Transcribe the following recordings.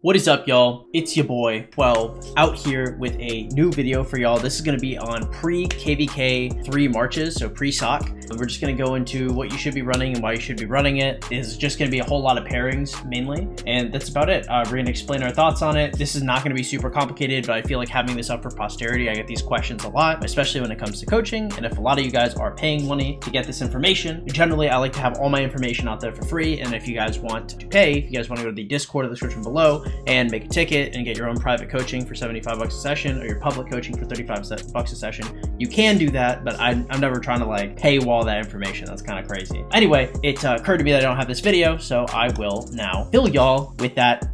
What is up, y'all? It's your boy 12 out here with a new video for y'all. This is going to be on pre-KvK 3 marches, so pre-soc. We're just going to go into what you should be running and why you should be running it. It's just going to be a whole lot of pairings mainly, and that's about it. We're going to explain our thoughts on it. This is not going to be super complicated, but I feel like having this up for posterity. I get these questions a lot, especially when it comes to coaching, and if a lot of you guys are paying money to get this information, generally I like to have all my information out there for free, and if you guys want to pay, if you guys want to go to the Discord in the description below and make a ticket and get your own private coaching for 75 bucks a session, or your public coaching for 35 bucks a session, you can do that, but I'm never trying to like paywall that information. That's kind of crazy. Anyway, it occurred to me that I don't have this video, so I will now fill y'all with that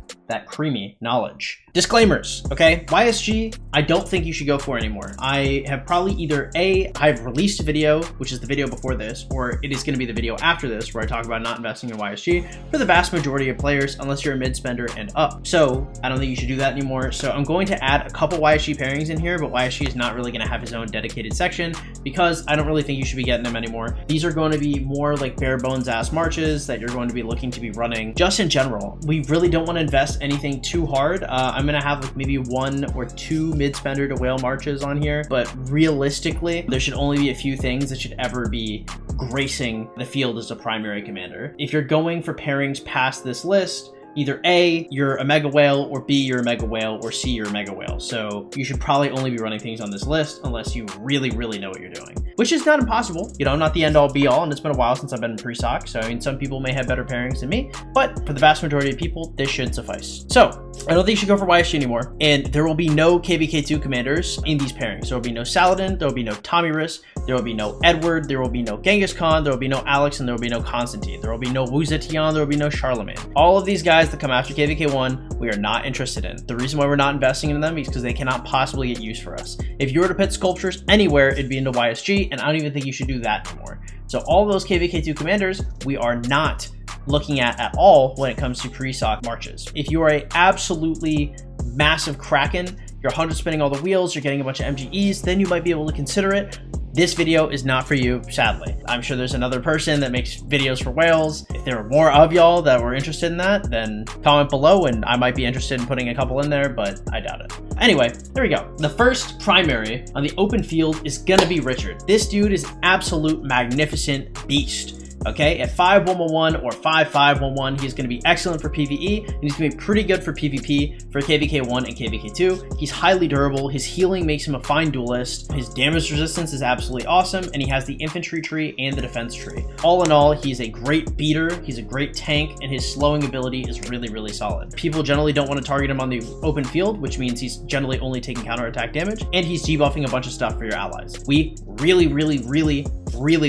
creamy knowledge. Disclaimers, okay? YSG, I don't think you should go for anymore. I have probably either I've released a video, which is the video before this, or it is going to be the video after this, where I talk about not investing in YSG for the vast majority of players, unless you're a mid spender and up. So I don't think you should do that anymore. So I'm going to add a couple YSG pairings in here, but YSG is not really going to have his own dedicated section because I don't really think you should be getting them anymore. These are going to be more like bare bones ass marches that you're going to be looking to be running just in general. We really don't want to invest anything too hard. I'm gonna have like maybe 1 or 2 mid spender to whale marches on here, but realistically there should only be a few things that should ever be gracing the field as a primary commander. If you're going for pairings past this list, either A, you're a mega whale, or B, you're a mega whale, or C, you're a mega whale. So you should probably only be running things on this list unless you really know what you're doing, which is not impossible. You know, I'm not the end all be all, and it's been a while since I've been in pre-soc. So I mean, some people may have better pairings than me, but for the vast majority of people, this should suffice. So I don't think you should go for YSG anymore, and there will be no KvK2 commanders in these pairings. There will be no Saladin, there will be no Tommy Riss, there will be no Edward, there will be no Genghis Khan, there will be no Alex, and there will be no Constantine. There will be no Wu Zetian, there will be no Charlemagne. All of these guys that come after KvK1, we are not interested in. The reason why we're not investing in them is because they cannot possibly get used for us. If you were to put sculptures anywhere, it'd be into YSG, and I don't even think you should do that anymore. So all those KvK2 commanders, we are not looking at all when it comes to pre-soc marches. If you are a absolutely massive Kraken, you're 100 spinning all the wheels, you're getting a bunch of MGEs, then you might be able to consider it. This video is not for you, sadly. I'm sure there's another person that makes videos for whales. If there are more of y'all that were interested in that, then comment below and I might be interested in putting a couple in there, but I doubt it. Anyway, there we go. The first primary on the open field is gonna be Richard. This dude is absolute magnificent beast. Okay, at 5-1-1-1 or 5-5-1-1, he's going to be excellent for PvE, and he's going to be pretty good for PvP for KvK1 and KvK2. He's highly durable, his healing makes him a fine duelist, his damage resistance is absolutely awesome, and he has the infantry tree and the defense tree. All in all, he's a great beater, he's a great tank, and his slowing ability is really solid. People generally don't want to target him on the open field, which means he's generally only taking counterattack damage, and he's debuffing a bunch of stuff for your allies. We really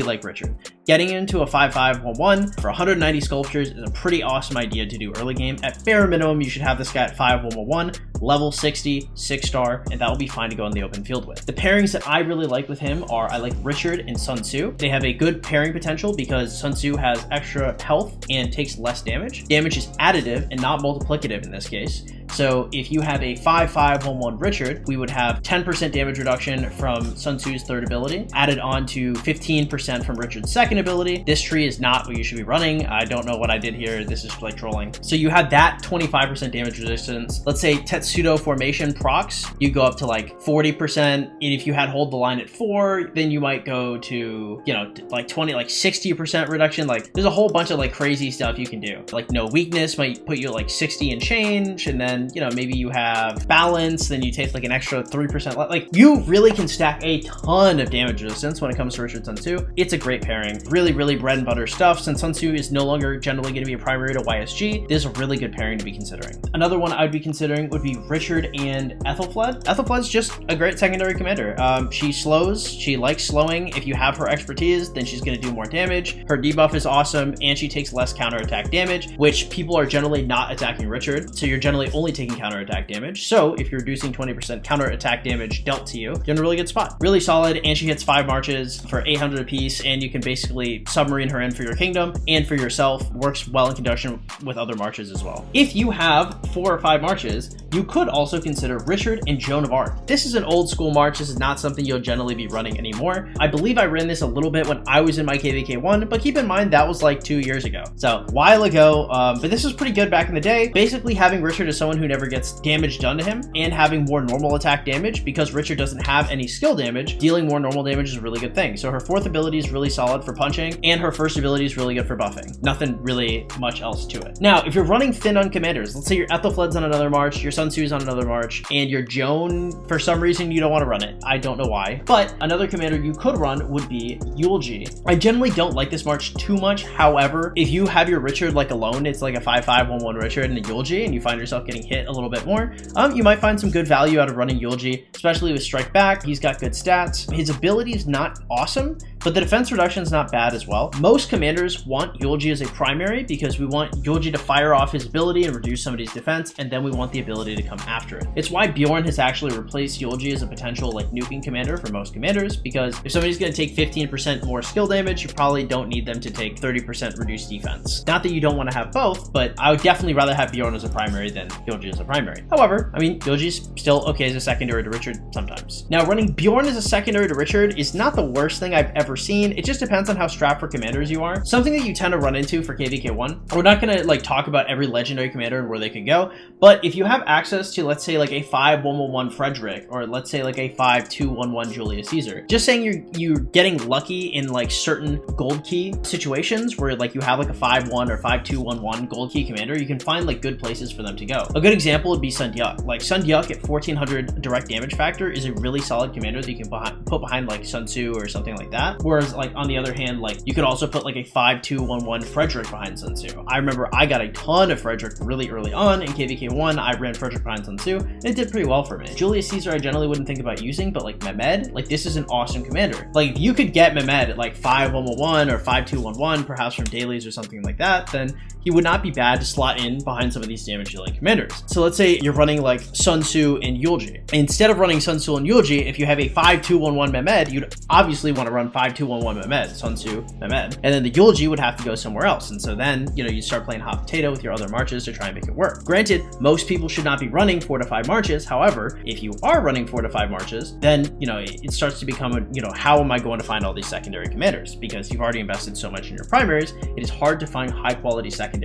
like Richard. Getting into a 5-5-1-1 for 190 sculptures is a pretty awesome idea to do early game. At bare minimum, you should have this guy at 5-1-1-1, level 60, 6-star, and that will be fine to go in the open field with. The pairings that I really like with him are, I like Richard and Sun Tzu. They have a good pairing potential because Sun Tzu has extra health and takes less damage. Damage is additive and not multiplicative in this case. So if you have a 5-5-1-1 Richard, we would have 10% damage reduction from Sun Tzu's third ability, added on to 15% from Richard's second ability. This tree is not what you should be running. I don't know what I did here. This is like trolling. So you have that 25% damage resistance. Let's say Tetsudo formation procs, you go up to like 40%. And if you had hold the line at 4, then you might go to, you know, like 20, like 60% reduction. Like there's a whole bunch of like crazy stuff you can do. Like no weakness might put you at like 60 and change, and then, you know, maybe you have balance, then you take like an extra 3%. Like you really can stack a ton of damage resistance when it comes to Richard Sun Tzu. It's a great pairing. Really bread and butter stuff. Since Sun Tzu is no longer generally going to be a primary to YSG, this is a really good pairing to be considering. Another one I'd be considering would be Richard and Ethelfled. Ethelfled's just a great secondary commander. She slows, she likes slowing. If you have her expertise, then she's going to do more damage. Her debuff is awesome, and she takes less counterattack damage, which people are generally not attacking Richard, so you're generally only taking counterattack damage. So if you're reducing 20% counterattack damage dealt to you, you're in a really good spot. Really solid, and she hits 5 marches for 800 apiece, and you can basically submarine her in for your kingdom and for yourself. Works well in conjunction with other marches as well. If you have 4 or 5 marches, you could also consider Richard and Joan of Arc. This is an old school march. This is not something you'll generally be running anymore. I believe I ran this a little bit when I was in my KvK1, but keep in mind that was like 2 years ago. So a while ago, but this was pretty good back in the day. Basically having Richard as someone someone who never gets damage done to him and having more normal attack damage, because Richard doesn't have any skill damage, dealing more normal damage is a really good thing. So her fourth ability is really solid for punching, and her first ability is really good for buffing. Nothing really much else to it. Now, if you're running thin on commanders, let's say your Ethelflaed's on another march, your Sun Tzu's on another march, and your Joan, for some reason, you don't want to run it. I don't know why. But another commander you could run would be Yulji. I generally don't like this march too much. However, if you have your Richard like alone, it's like a 5-5-1-1 Richard and a Yulji, and you find yourself getting hit a little bit more, you might find some good value out of running Yulji, especially with Strike Back. He's got good stats. His ability is not awesome, but the defense reduction is not bad as well. Most commanders want Yulji as a primary because we want Yulji to fire off his ability and reduce somebody's defense, and then we want the ability to come after it. It's why Bjorn has actually replaced Yulji as a potential like nuking commander for most commanders, because if somebody's going to take 15% more skill damage, you probably don't need them to take 30% reduced defense. Not that you don't want to have both, but I would definitely rather have Bjorn as a primary than Yulji as a primary. However, I mean, Yulji's still okay as a secondary to Richard sometimes. Now, running Bjorn as a secondary to Richard is not the worst thing I've ever seen. It just depends on how strapped for commanders you are. Something that you tend to run into for KvK1, we're not going to like talk about every legendary commander and where they can go, but if you have access to, let's say, like a 5-1-1-1 Frederick, or let's say like a 5-2-1-1 Julius Caesar, just saying you're getting lucky in like certain gold key situations where like you have like a 5-1 or 5-2-1-1 gold key commander, you can find like good places for them to go. A good example would be Sun Duc. Like Sun Duc at 1400 direct damage factor is a really solid commander that you can put behind like Sun Tzu or something like that. Whereas like on the other hand, like you could also put like a 5-2-1-1 Frederick behind Sun Tzu. I remember I got a ton of Frederick really early on in KvK1. I ran Frederick behind Sun Tzu and it did pretty well for me. Julius Caesar I generally wouldn't think about using, but like Mehmed, like this is an awesome commander. Like if you could get Mehmed at like 5-1-1 or 5-2-1-1, perhaps from dailies or something like that, then he would not be bad to slot in behind some of these damage dealing commanders. So let's say you're running like Sun Tzu and Yulji. Instead of running Sun Tzu and Yulji, if you have a 5-2-1-1 Mehmed, you'd obviously want to run 5-2-1-1 Mehmed, Sun Tzu, Mehmed, and then the Yulji would have to go somewhere else. And so then, you know, you start playing hot potato with your other marches to try and make it work. Granted, most people should not be running 4 to 5 marches. However, if you are running 4 to 5 marches, then, you know, it starts to become a, you know, how am I going to find all these secondary commanders? Because you've already invested so much in your primaries, it is hard to find high quality secondaries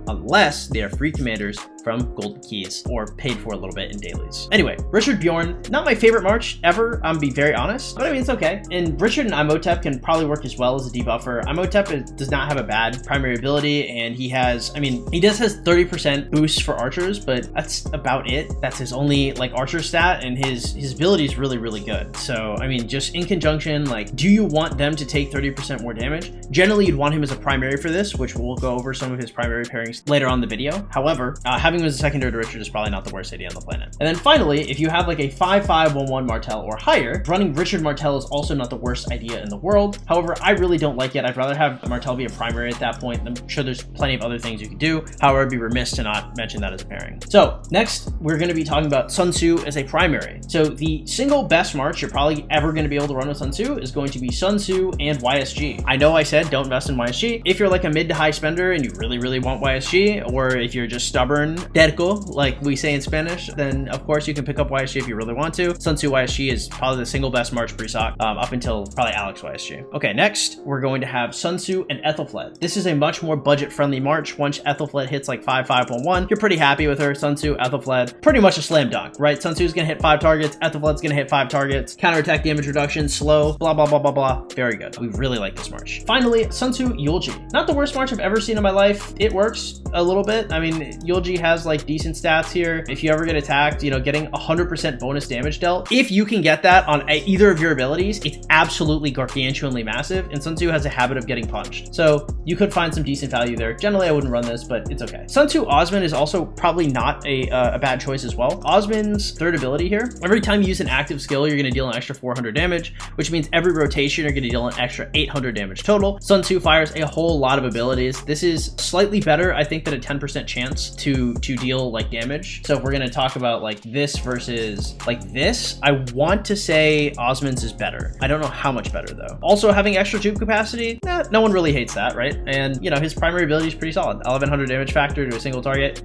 unless they are free commanders from gold keys or paid for a little bit in dailies. Anyway, Richard Bjorn, not my favorite march ever, I'm be very honest, but I mean, it's okay. And Richard and Imhotep can probably work as well as a debuffer. Imhotep does not have a bad primary ability, and he has, I mean, he does has 30% boost for archers, but that's about it. That's his only like archer stat, and his ability is really, really good. So, I mean, just in conjunction, like, do you want them to take 30% more damage? Generally, you'd want him as a primary for this, which we'll go over some of his primary pairings later on in the video. However, having him as a secondary to Richard is probably not the worst idea on the planet. And then finally, if you have like a 5-5-1-1 Martel or higher, running Richard Martel is also not the worst idea in the world. However, I really don't like it. I'd rather have Martel be a primary at that point. I'm sure there's plenty of other things you could do. However, I'd be remiss to not mention that as a pairing. So next, we're going to be talking about Sun Tzu as a primary. So the single best march you're probably ever going to be able to run with Sun Tzu is going to be Sun Tzu and YSG. I know I said don't invest in YSG. If you're like a mid to high spender and you really, really want YSG, or if you're just stubborn, terco, like we say in Spanish, then of course you can pick up YSG if you really want to. Sun Tzu YSG is probably the single best march PreSoc up until probably Alex YSG. Okay, next we're going to have Sun Tzu and Ethelflaed. This is a much more budget-friendly march. Once Ethelflaed hits like 5-5-1-1, you're pretty happy with her. Sun Tzu, Ethelflaed, pretty much a slam dunk, right? Sun Tzu's gonna hit 5 targets, Ethelflaed's gonna hit 5 targets, counterattack damage reduction, slow, blah, blah, blah, blah, blah. Very good. We really like this march. Finally, Sun Tzu Yulji. Not the worst march I've ever seen in my life. It works a little bit. I mean, Yulji has like decent stats here. If you ever get attacked, you know, getting 100% bonus damage dealt, if you can get that on either of your abilities, it's absolutely gargantuanly massive, and Sun Tzu has a habit of getting punched. So you could find some decent value there. Generally, I wouldn't run this, but it's okay. Sun Tzu Osman is also probably not a bad choice as well. Osman's third ability here, every time you use an active skill, you're going to deal an extra 400 damage, which means every rotation, you're going to deal an extra 800 damage total. Sun Tzu fires a whole lot of abilities. This is slightly better, I think, than a 10% chance to deal like damage. So if we're going to talk about like this versus like this, I want to say Osman's is better. I don't know how much better though. Also, having extra tube capacity, no one really hates that, right? And you know, his primary ability is pretty solid. 1100 damage factor to a single target.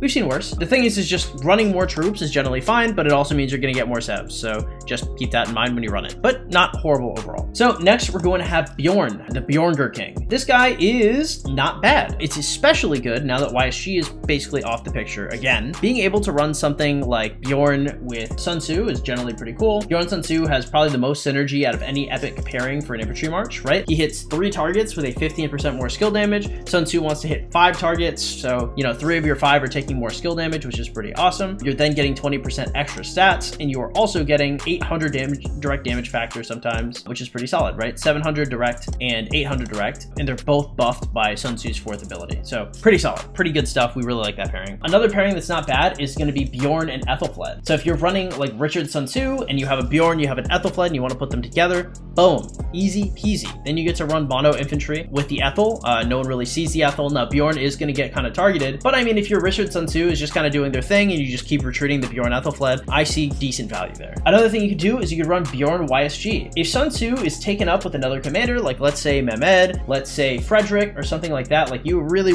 We've seen worse. The thing is just running more troops is generally fine, but it also means you're going to get more sevs. So just keep that in mind when you run it, but not horrible overall. So next we're going to have Bjorn, the Bjornger King. This guy is not bad. It's especially good now that YSG is basically briefly off the picture again. Being able to run something like Bjorn with Sun Tzu is generally pretty cool. Bjorn Sun Tzu has probably the most synergy out of any epic pairing for an infantry march, right? He hits 3 targets with a 15% more skill damage. Sun Tzu wants to hit 5 targets, so 3 of your 5 are taking more skill damage, which is pretty awesome. You're then getting 20% extra stats, and you are also getting 800 direct damage factor sometimes, which is pretty solid, right? 700 direct and 800 direct, and they're both buffed by Sun Tzu's 4th ability. So pretty solid, pretty good stuff. We really like that pairing. Another pairing that's not bad is going to be Bjorn and Ethelfled. So if you're running like Richard Sun Tzu and you have a Bjorn, you have an Ethelfled, and you want to put them together, boom, easy peasy. Then you get to run mono infantry with the Ethel. No one really sees the Ethel. Now Bjorn is going to get kind of targeted, but I mean, if your Richard Sun Tzu is just kind of doing their thing and you just keep retreating the Bjorn Ethelfled, I see decent value there. Another thing you could do is you could run Bjorn YSG. If Sun Tzu is taken up with another commander, like let's say Mehmed, let's say Frederick, or something like that, like you really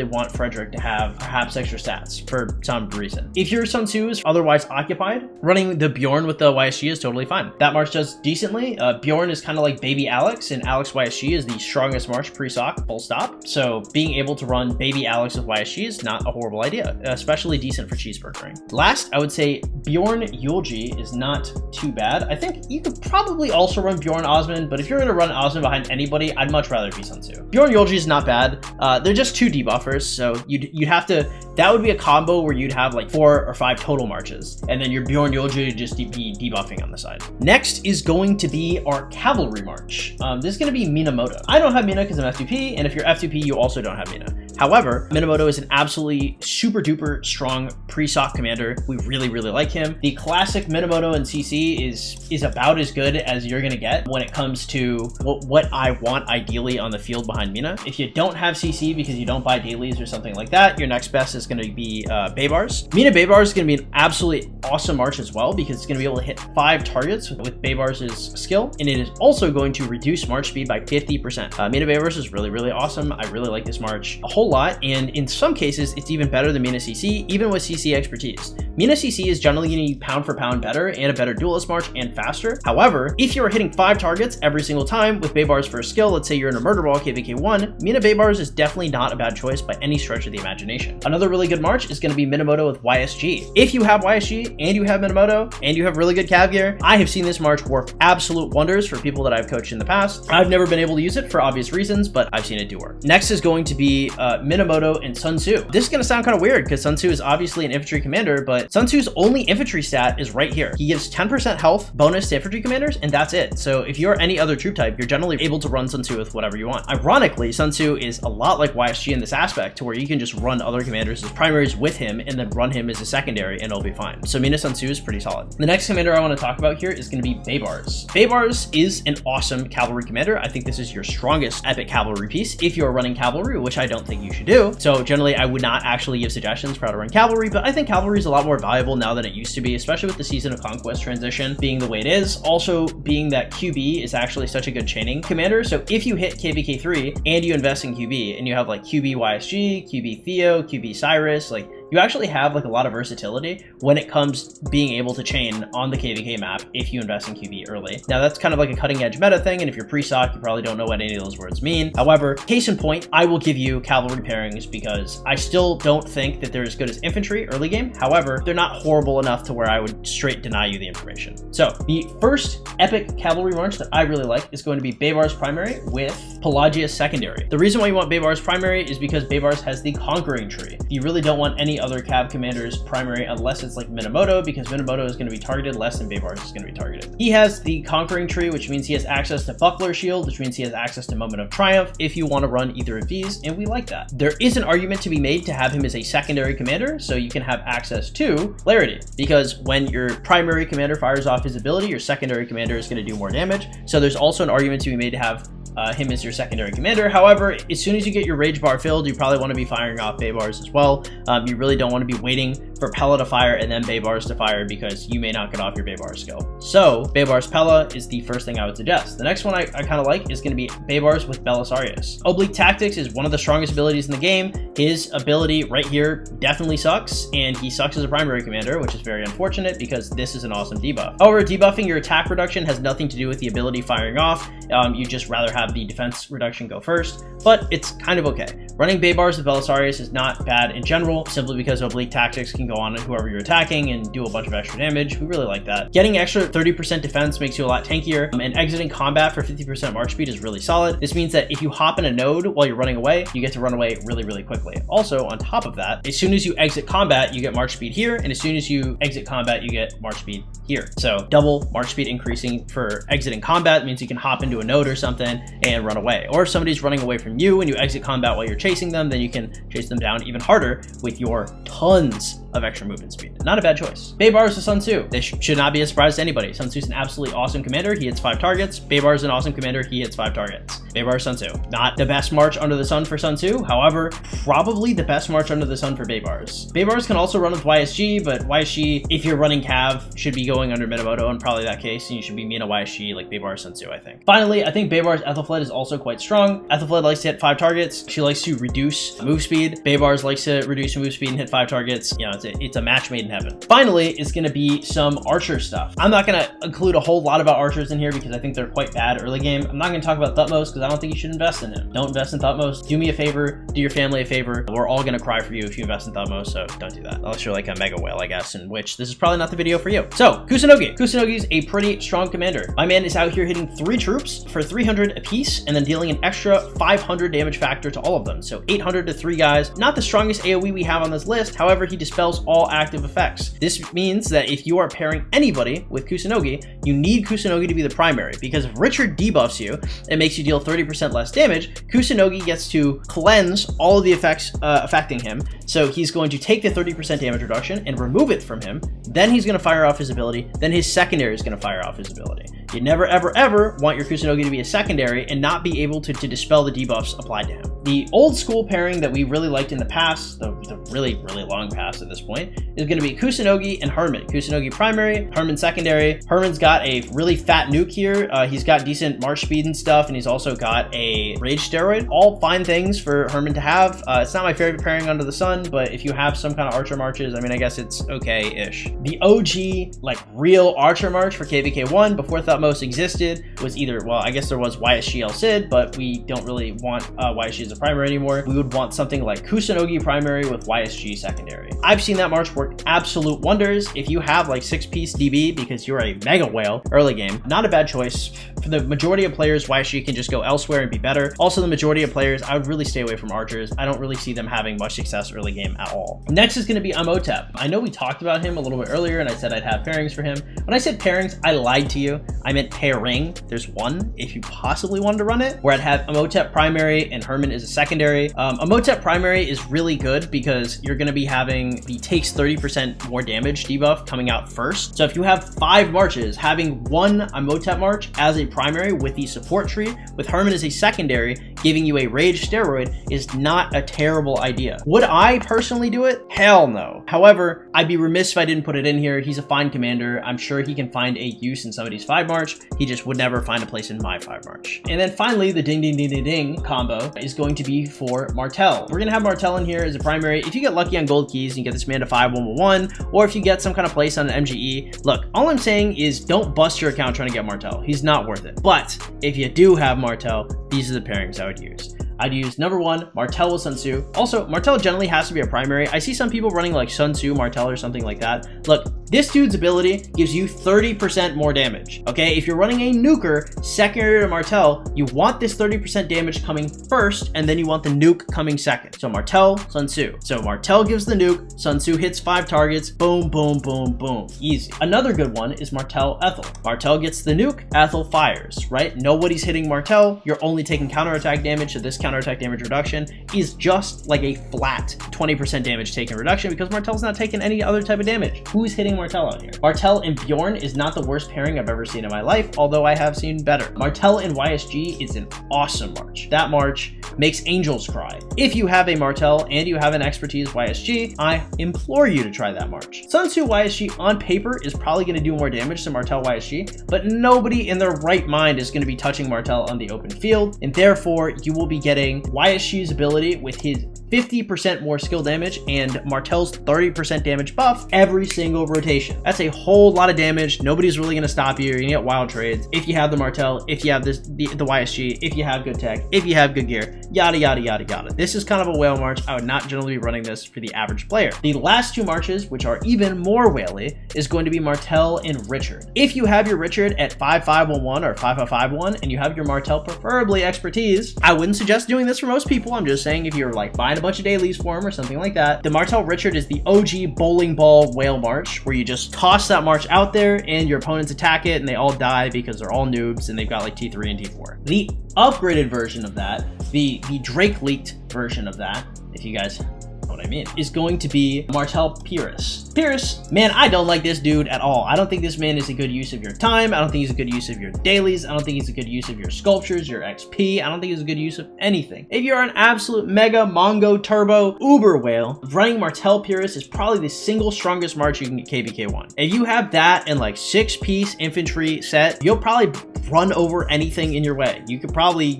want Frederick to have perhaps extra stats for some reason. If your Sun Tzu is otherwise occupied, running the Bjorn with the YSG is totally fine. That march does decently. Bjorn is kind of like baby Alex, and Alex YSG is the strongest march pre-soc, full stop. So being able to run baby Alex with YSG is not a horrible idea, especially decent for cheeseburgering. Last, I would say Bjorn Yulji is not too bad. I think you could probably also run Bjorn Osmond, but if you're going to run Osmond behind anybody, I'd much rather be Sun Tzu. Bjorn Yulji is not bad. They're just 2 debuffers, so you'd have to, that would be a combo where you'd have like 4 or 5 total marches, and then your Bjorn Yulji would just be debuffing on the side. Next is going to be our cavalry march. This is going to be Minamoto. I don't have Mina because I'm FTP, and if you're FTP, you also don't have Mina. However, Minamoto is an absolutely super duper strong pre-soc commander. We really like him. The classic Minamoto in CC is about as good as you're gonna get when it comes to what I want ideally on the field behind Mina. If you don't have CC because you don't buy dailies or something like that, your next best is gonna be Baybars. Mina Baybars is gonna be an absolutely awesome march as well because it's gonna be able to hit 5 targets with Baybars' skill, and it is also going to reduce march speed by 50%. Mina Baybars is really awesome. I really like this march a whole lot, and in some cases it's even better than Mina CC, even with CC expertise. Mina CC is generally going to be pound for pound better and a better duelist march and faster. However, if you are hitting 5 targets every single time with Baybar's first skill, let's say you're in a murder ball KvK 1, Mina Baybars is definitely not a bad choice by any stretch of the imagination. Another really good march is going to be Minamoto with YSG. If you have YSG and you have Minamoto and you have really good cav gear, I have seen this march work absolute wonders for people that I've coached in the past. I've never been able to use it for obvious reasons, but I've seen it do work. Next is going to be Minamoto and Sun Tzu. This is going to sound kind of weird because Sun Tzu is obviously an infantry commander, but Sun Tzu's only infantry stat is right here. He gives 10% health bonus to infantry commanders, and that's it. So if you're any other troop type, you're generally able to run Sun Tzu with whatever you want. Ironically, Sun Tzu is a lot like YSG in this aspect, to where you can just run other commanders as primaries with him and then run him as a secondary and it'll be fine. So Mina Sun Tzu is pretty solid. The next commander I want to talk about here is going to be Baybars. Baybars is an awesome cavalry commander. I think this is your strongest epic cavalry piece if you're running cavalry, which I don't think you should do. So generally I would not actually give suggestions for how to run cavalry, but I think cavalry is a lot more valuable now than it used to be, especially with the Season of Conquest transition being the way it is. Also being that QB is actually such a good chaining commander. So if you hit KvK 3 and you invest in QB and you have like QB YSG, QB Theo, QB Cyrus, like you actually have like a lot of versatility when it comes being able to chain on the KvK map if you invest in QB early. Now that's kind of like a cutting edge meta thing, and if you're pre-soc, you probably don't know what any of those words mean. However, case in point, I will give you cavalry pairings because I still don't think that they're as good as infantry early game. However, they're not horrible enough to where I would straight deny you the information. So the first epic cavalry march that I really like is going to be Baybar's primary with Pelagius secondary. The reason why you want Baybar's primary is because Baybar's has the conquering tree. You really don't want any other cav commander's primary unless it's like Minamoto, because Minamoto is going to be targeted less than Baybar's is going to be targeted. He has the conquering tree, which means he has access to buckler shield, which means he has access to moment of triumph if you want to run either of these, and we like that. There is an argument to be made to have him as a secondary commander, so you can have access to clarity, because when your primary commander fires off his ability, your secondary commander is going to do more damage. So there's also an argument to be made to have him as your secondary commander. However, as soon as you get your rage bar filled, you probably want to be firing off Baybars as well. You really don't want to be waiting for Pella to fire and then Baybars to fire because you may not get off your Baybar skill. So Baybars Pella is the first thing I would suggest. The next one I kind of like is going to be Baybars with Belisarius. Oblique Tactics is one of the strongest abilities in the game. His ability right here definitely sucks, and he sucks as a primary commander, which is very unfortunate because this is an awesome debuff. However, debuffing your attack reduction has nothing to do with the ability firing off. You just rather have the defense reduction go first, but it's kind of okay. Running Baybars with Belisarius is not bad in general, simply because Oblique Tactics can go on whoever you're attacking and do a bunch of extra damage. We really like that. Getting extra 30% defense makes you a lot tankier, and exiting combat for 50% march speed is really solid. This means that if you hop in a node while you're running away, you get to run away really, really quickly. Also, on top of that, as soon as you exit combat, you get march speed here, and as soon as you exit combat, you get march speed here. So double march speed increasing for exiting combat means you can hop into a node or something and run away. Or if somebody's running away from you and you exit combat while you're chasing them, then you can chase them down even harder with your tons of extra movement speed. Not a bad choice. Baybars to Sun Tzu. This should not be a surprise to anybody. Sun Tzu's an absolutely awesome commander. He hits 5 targets. Baybar's an awesome commander. He hits 5 targets. Baybar Sun Tzu. Not the best march under the sun for Sun Tzu. However, probably the best march under the sun for Baybars. Baybars can also run with YSG, but YSG, if you're running Cav, should be going under Minamoto, and probably that case, and you should be Mina YSG like Baybar Sun Tzu, I think. Finally, I think Baybar's Ethelfled is also quite strong. Ethelfled likes to hit 5 targets. She likes to reduce move speed. Baybar's likes to reduce move speed and hit 5 targets. You know, it's a match made in heaven. Finally, it's going to be some archer stuff. I'm not going to include a whole lot about archers in here because I think they're quite bad early game. I'm not going to talk about Thutmose because I don't think you should invest in him. Don't invest in Thutmose. Do me a favor. Do your family a favor. We're all going to cry for you if you invest in Thutmose, so don't do that. Unless you're like a mega whale, I guess, in which this is probably not the video for you. So, Kusunogi. Kusunogi is a pretty strong commander. My man is out here hitting 3 troops for 300 apiece and then dealing an extra 500 damage factor to all of them. So 800 to 3 guys. Not the strongest AoE we have on this list. However, he dispels all active effects. This means that if you are pairing anybody with Kusunogi, you need Kusunogi to be the primary, because if Richard debuffs you and makes you deal 30% less damage, Kusunogi gets to cleanse all of the effects affecting him. So he's going to take the 30% damage reduction and remove it from him. Then he's going to fire off his ability. Then his secondary is going to fire off his ability. You never, ever, ever want your Kusunogi to be a secondary and not be able to dispel the debuffs applied to him. The old school pairing that we really liked in the past, the really, really long past at this point, is going to be Kusunogi and Herman. Kusunogi primary, Herman secondary. Herman's got a really fat nuke here. He's got decent march speed and stuff, and he's also got a rage steroid. All fine things for Herman to have. It's not my favorite pairing under the sun, but if you have some kind of archer marches, I mean, I guess it's okay-ish. The OG, like, real archer march for KvK 1 before Thutmose existed was either, well, I guess there was YSG El Cid, but we don't really want YSG as a primary anymore. We would want something like Kusunogi primary with YSG secondary. I've seen that march work absolute wonders if you have like 6-piece DB because you're a mega whale early game. Not a bad choice. For the majority of players, YSG can just go elsewhere and be better. Also, the majority of players, I would really stay away from archers. I don't really see them having much success early game at all. Next is going to be Imhotep. I know we talked about him a little bit earlier and I said I'd have pairings for him. When I said pairings, I lied to you. I meant pairing. There's one if you possibly wanted to run it, where I'd have Imhotep primary and Herman is a secondary. Imhotep primary is really good because you're going to be having the takes 30% more damage debuff coming out first. So if you have 5 marches, having one Imhotep march as a primary with the support tree, with Herman as a secondary, giving you a rage steroid is not a terrible idea. Would I personally do it? Hell no. However, I'd be remiss if I didn't put it in here. He's a fine commander. I'm sure he can find a use in somebody's 5 march. He just would never find a place in my 5 march. And then finally, the ding ding ding ding ding combo is going to be for Martel. We're gonna have Martel in here as a primary. If you get lucky on gold keys, you get this man to 5/1/1, or if you get some kind of place on an MGE. Look, all I'm saying is don't bust your account trying to get Martel. He's not worth it. But if you do have Martel, these are the pairings I would use. I'd use number 1, Martel with Sun Tzu. Also, Martel generally has to be a primary. I see some people running like Sun Tzu, Martel, or something like that. Look, this dude's ability gives you 30% more damage. Okay, if you're running a nuker secondary to Martel, you want this 30% damage coming first, and then you want the nuke coming second. So Martel, Sun Tzu. So Martel gives the nuke, Sun Tzu hits 5 targets, boom, boom, boom, boom. Easy. Another good one is Martel Ethel. Martel gets the nuke, Ethel fires, right? Nobody's hitting Martel. You're only taking counterattack damage, so this counterattack damage reduction is just like a flat 20% damage taken reduction because Martel's not taking any other type of damage. Who's hitting Martel out here. Martel and Bjorn is not the worst pairing I've ever seen in my life, although I have seen better. Martel and YSG is an awesome March. That March makes angels cry. If you have a Martel and you have an expertise YSG, I implore you to try that March. Sun Tzu YSG on paper is probably going to do more damage than Martel YSG, but nobody in their right mind is going to be touching Martel on the open field, and therefore you will be getting YSG's ability with his 50% more skill damage and Martel's 30% damage buff every single rotation. That's a whole lot of damage. Nobody's really going to stop you. You're going to get wild trades if you have the Martel, if you have the YSG, if you have good tech, if you have good gear, yada, yada, yada, yada. This is kind of a whale march. I would not generally be running this for the average player. The last two marches, which are even more whaley, is going to be Martel and Richard. If you have your Richard at 5511 or 5551 and you have your Martel, preferably expertise, I wouldn't suggest doing this for most people. I'm just saying if you're like buying a bunch of dailies for him or something like that. The Martel Richard is the OG bowling ball whale march, where you just toss that march out there and your opponents attack it and they all die because they're all noobs and they've got like T3 and T4. The upgraded version of that, the Drake leaked version of that, if you guys know what I mean, is going to be Martel Pyrrhus. Pyrrhus, man, I don't like this dude at all. I don't think this man is a good use of your time. I don't think he's a good use of your dailies. I don't think he's a good use of your sculptures, your XP. I don't think he's a good use of anything. If you're an absolute mega Mongo turbo uber whale, running Martel Pyrrhus is probably the single strongest march you can get KvK1. If you have that and like 6-piece infantry set, you'll probably run over anything in your way. You probably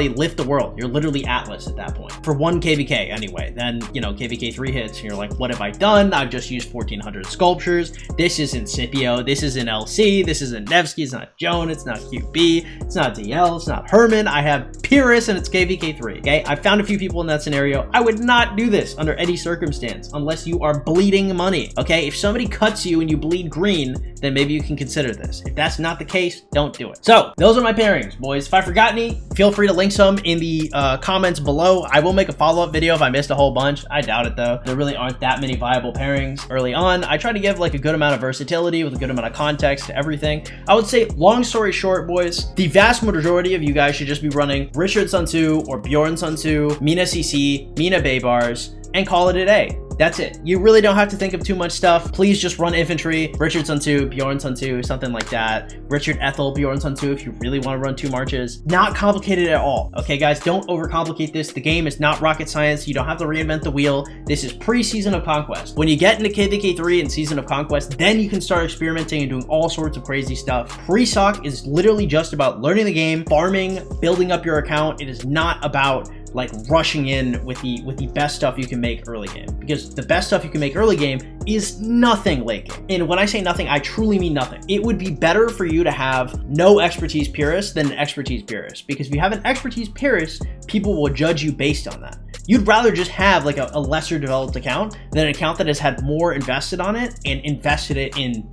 lift the world. You're literally Atlas at that point. For one KvK anyway. Then, you know, KvK 3 hits and you're like, what have I done? I've just used 1400 sculptures. This isn't Scipio. This isn't LC. This isn't Nevsky. It's not Joan. It's not QB. It's not DL. It's not Herman. I have Pyrrhus and it's KvK 3. Okay. I found a few people in that scenario. I would not do this under any circumstance unless you are bleeding money. Okay. If somebody cuts you and you bleed green, then maybe you can consider this. If that's not the case, don't do it. So those are my pairings, boys. If I forgot any, feel free to link some in the comments below. I will make a follow-up video if I missed a whole bunch. I doubt it though. There really aren't that many viable pairings early on. I try to give like a good amount of versatility with a good amount of context to everything. I would say, long story short, boys, the vast majority of you guys should just be running Richard Sun Tzu or Bjorn Sun Tzu, Mina CC, Mina Baybars, and call it a day. That's it. You really don't have to think of too much stuff. Please just run infantry, Richard Sun Tzu, Bjorn Sun Tzu, something like that. Richard Ethel, Bjorn Sun Tzu, if you really want to run 2 marches. Not complicated at all. Okay, guys, don't overcomplicate this. The game is not rocket science. You don't have to reinvent the wheel. This is pre-Season of Conquest. When you get into KvK 3 and Season of Conquest, then you can start experimenting and doing all sorts of crazy stuff. PreSoc is literally just about learning the game, farming, building up your account. It is not about like rushing in with the best stuff you can make early game, because the best stuff you can make early game is nothing late game. And when I say nothing, I truly mean nothing. It would be better for you to have no expertise Pyrrhus than an expertise Pyrrhus, because if you have an expertise Pyrrhus, people will judge you based on that. You'd rather just have like a lesser developed account than an account that has had more invested on it and invested it in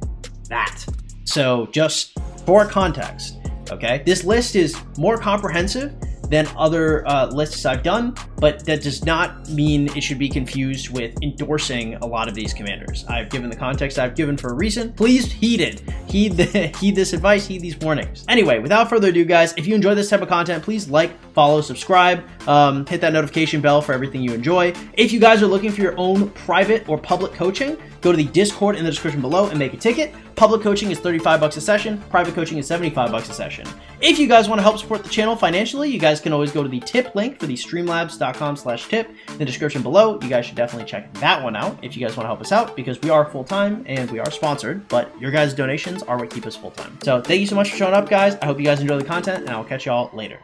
that. So just for context, okay, this list is more comprehensive than other lists I've done, but that does not mean it should be confused with endorsing a lot of these commanders. I've given the context I've given for a reason. Please heed it. Heed this advice, heed these warnings. Anyway, without further ado, guys, if you enjoy this type of content, please like, follow, subscribe, hit that notification bell for everything you enjoy. If you guys are looking for your own private or public coaching, go to the Discord in the description below and make a ticket. Public coaching is $35 a session. Private coaching is $75 a session. If you guys want to help support the channel financially, you guys can always go to the tip link for the streamlabs.com/tip in the description below. You guys should definitely check that one out if you guys want to help us out, because we are full-time and we are sponsored, but your guys' donations are what keep us full-time. So thank you so much for showing up, guys. I hope you guys enjoy the content, and I'll catch y'all later.